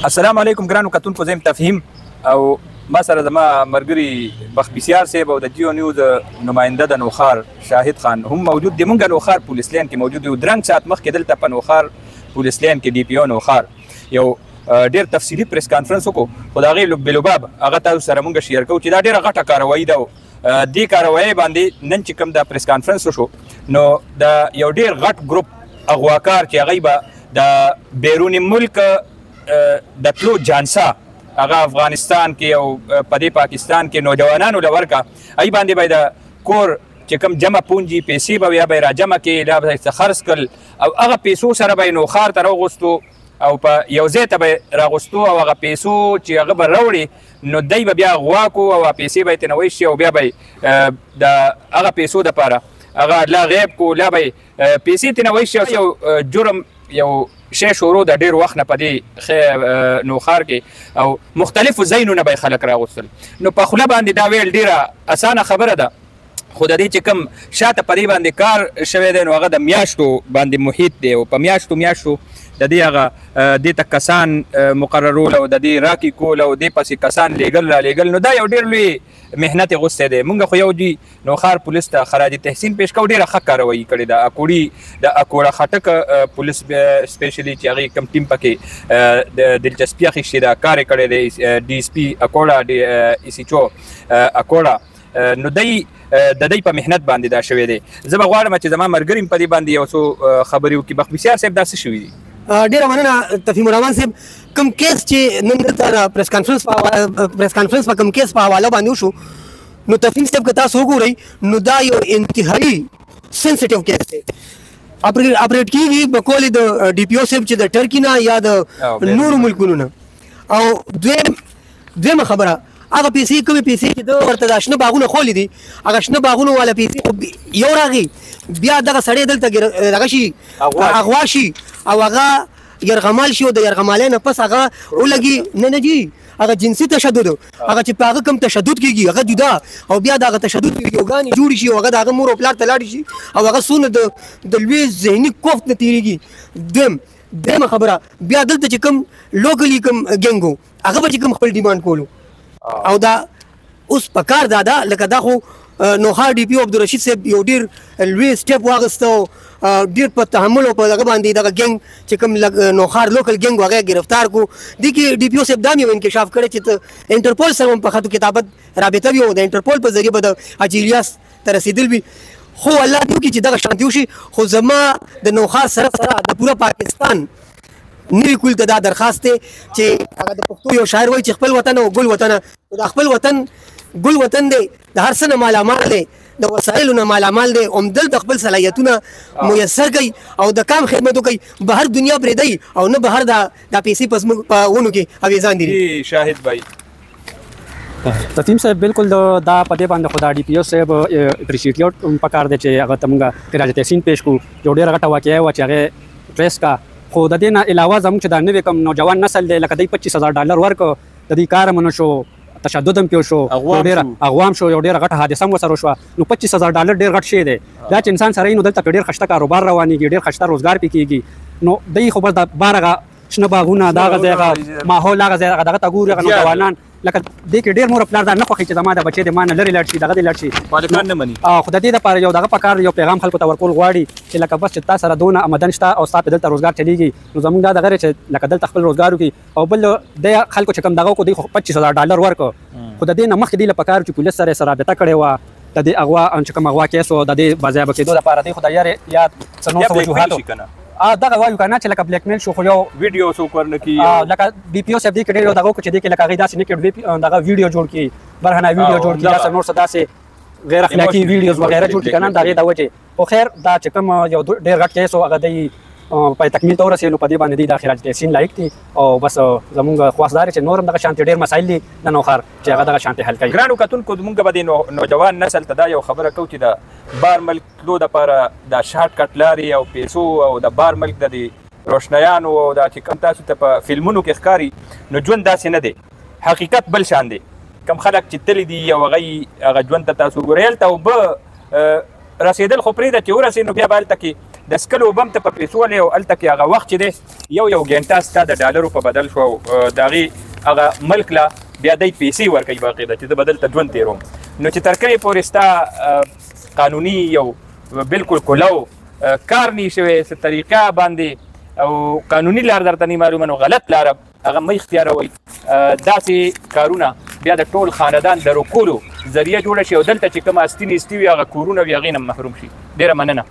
السلام علیکم ګرانو کتونکو، زه یم تفهیم او ما سره زما ملګري بسیار صاحب او د جیو نیوز نماینده د نوشهر شاهد خان هم موجود دي. مونږ نوشهر پولیس لین کې موجود یو، درنګ ساعت مخکې دلته په نوشهر پولیس لین کې ډي پی او نوشهر یو ډېر تفصیلي پریس کانفرنس وکړو، خو د هغې بېلوباب هغه تاسو سره مونږ شیر کوو چې دا ډېره غټه کاروایي ده. دې کاروایۍ باندې نن چې کوم د پریس کانفرنس وشو نو د یو ډېر غټ ګروپ اغواکار چې هغوی به د بیرون ملک د تلو جانسا هغه افغانستان کې او په دې پاکستان کې نوجوانانو له ورکه هغوی باندې به د کور چې کوم جمع پونجي پیسې به یا به یې راجمع کړي، یا به یې خرڅ کړل او هغه پیسو سره به یې نوښار ته راوغوستو او په یو ځای ته به یې راغوستو او هغه پیسو چې هغه به راوړي نو دی به بیا غوا کو او پیسې به یې ترې ویشي او بیا به یې د هغه پیسو دپاره هغه لا غیب کو، لا به یې پیسې ترې ویشي او یو جرم یو شی شروع د ډېر وخت نه په دې نوښار کې او مختلفو ځایونو نه به یې خلک راغوستل. نو په خوله باندې دا ویل ډېره اسانه خبره ده، خو د دې چې کوم شاته په دې باندې کار شوی دی نو هغه د میاشتو باندې محیط دی او په میاشتو د دې هغه دې ته کسان مقررول او د دې راکې کول او دې پسې کسان لیږل رالیږل، نو دا یو ډېر لوی محنت یې غوستی دی. مونږ خو یو جي نوښار پولیس ته خراج تحسین پیش کوو، ډېره ښه کاروایي کړې ده. د اکوړه خټک پولیس سپیشلي چې هغې کوم ټیم پکې د دلچسپي اخیستې ده، کار یې کړی دی ډي اس پي اکوړه ای سی چو اکوړه، نو دی د دوی په محنت باندې دا شوی دی. زه به غواړم چې زما ملګري په دې باندې یو څو خبرې وکړي. بسیار صاحب دا څه شوي دي؟ ډېره مننه تفهیم الرحمان صاحب. کوم کیس چې نن دلته پریس کانفرنس په کوم کیس په حواله باندې وشو نو تفهیم صاحب که تاسو وګورئ نو دا یو انتهایي سینسیټیو کیس دی. اپریټ کېږي په قول د ډي پي او صاحب چې د ټرکي نه یا د نورو ملکونو نه. او دویمه خبره، هغه پیسې کومې پیسې چې د ورته دا شنه باغونه خولی دي، هغه شنه باغونو والا پیسې یو راغی بیا دغه سړی دلته دغه شي اغوا شي او هغه یرغمال شي او د یرغمالۍ نه پس هغه ولګي. نه جي هغه جنسي تشدد، هغه چې په هغه کوم تشدد کېږي هغه جدا او بیا د هغه تشدد ویډیوګانې جوړې شي او هغه د هغه مور او پلار ته لاړې شي او هغه څونه د لوی ذهني کوفت نه تېرېږي. دویمه خبره، بیا دلته چې کوم لوکلي کوم ګینګ و هغه به چې کوم خپل ډیمانډ کولو او دا اوس په کار دا لکه دا خو نوښار ډي پي او عبدالرشید صاحب یو ډېر لوی سټیپ واخیسته او ډېر په تحمل او په دغه باندې دغه ګینګ چې کوم نوښار لوکل ګینګ و هغه گرفتار کو. دې کې ډي پي او صاحب دا هم یو انکشاف کړی چې ته انټرپول سره هم په خطو کتابت رابطه وي او د انټرپول په ذریعه به د اجیلیاس ته رسېدل وي. خو الله دې وکړي چې دغه شانتي وشي. خو زما د نوښار سره د پوره پاکستان نوی کول ته دا درخواست دی چې هغه د پښتو یو شاعر وایي چې خپل وطن او ګل وطن، د خپل وطن ګل وطن دی، د هر څه نه مالامال دی، د وسایلو نه مالامال دی، همدلته خپل صلاحیتونه میسر کوي او د کام خدمت وکوي. بهر دنیا پرېږدئ او نه بهر دا پیسې په ونو کې اویزان دي. شاهد بھائی تفهیم صاحب بالکل دا په دې باندې خو دا ډي پي او صاحب اپریشیټ پکار دی چې هغه ته مونږ خراج تحسین پیش کړو. یو ډېره غټه واقعه وه چې هغې ټریس کا، خو د دې نه علاوه زموږ چې دا نوی کوم نوجوان نسل دی لکه دی $25,000 ورکړه، د دې کار منو شو، تشدد هم پیو شو، اغوام شو، یو ډېره غټه حادثه هم ورسره وشوه. نو $25,000 ډېر غټ شی دی. دا چې انسان سره وي نو دلته پرې ډېر ښایسته کاروبار روانېږي، ډېر ښایسته روزګار پرې کېږي. نو دی خو بس د بار هغه شنه باغونه دا هغه ځای هغه ماحول هغه ځای هغه دغه ته ګوري هغه نوجوانان لکه دې کې ډېر مور او پلار دا نه خوښوي چې زما د بچی د ما نه لرې لاړ شي، دغه دې لاړ شي، پالکان نه مني. خو د دې دپاره یو دغه پکار یو پیغام خلکو ته ورکول غواړي چې لکه بس چې تا سره دونه آمدن شته او ستا په دلته روزګار چلېږي نو زموږ دا دغه دی چې لکه دلته خپل روزګار وکړي. او بل د خلکو چې کوم دغه وکړو دوی خو $25,000 ورکړه، خو د دې نه مخکې دوی له پکار چې پولیس سره یې رابطه کړې وه د دې اغوا چې کوم اغوا کیس و د دې باضابه کېدو دپاره دوی خو د یاد څه نور څه وجوهاتو دغه وایو که نه چې لکه بلیک میل شو، خو یو ویډیو څوک ورنه کړي لکه ډي پي او صاحب دې کې ډېر یو دغه وکړو چې دې کې لکه هغې داسې نیکډ دغه ویډیو جوړ کړي، برهنه ویډیو جوړ کړي، داسې نور څه داسې غیر اخلاقي ویډیوز وغیره جوړ کړي که نه د هغې د وجې. خو خیر دا چې کوم یو ډېر غټ کیس و هغه دی پای تکمیل ته ورسېدل، نو په دې باندې دوی د خراج تحسین لایق دي او بس زموږ خواست دا دی چې نور هم دغه شانتې ډېر مسایل دي د نوښار چې هغه دغه شانتې حل کوي. ګرانو کتونکو موږ به د نوجوان نسل ته دا یو خبره کوو چې د بار ملک تلو دپاره د شارټ کټ لارې او پیسو او د بار ملک د روشنیانو او دا چې کوم تاسو ته په فلمونو کې ښکاري نو ژوند داسې نه دی، حقیقت بل شان دی. کوم خلک چې تللی دي او هغه ژوند ته تاسو ګورئ هلته اوبه رسېدل خو پرېږده چې ورسېد نو بیا به هلته کې د سکلو اوبه هم ته په پیسو ولې او هلته کې هغه وخت چې دی یو ګینټه ستا د ډالرو په بدل شو د هغې هغه ملک له بیا دی پیسې ورکوي باقاعده چې زه به دلته ژوند تېروم نو چې تر کله پورې ستا قانوني یو بالکل کلو کار نه شوی څه طریقه باندې او قانوني لار درته نه معلومه نو غلط لاره هغه مه اختیاروئ داسې کارونه بیا د ټول خاندان د روکولو ذریعه جوړه شي او دلته چې کوم استین استي وي هغه کورونه وي هغې نه محروم شي. ډېره مننه.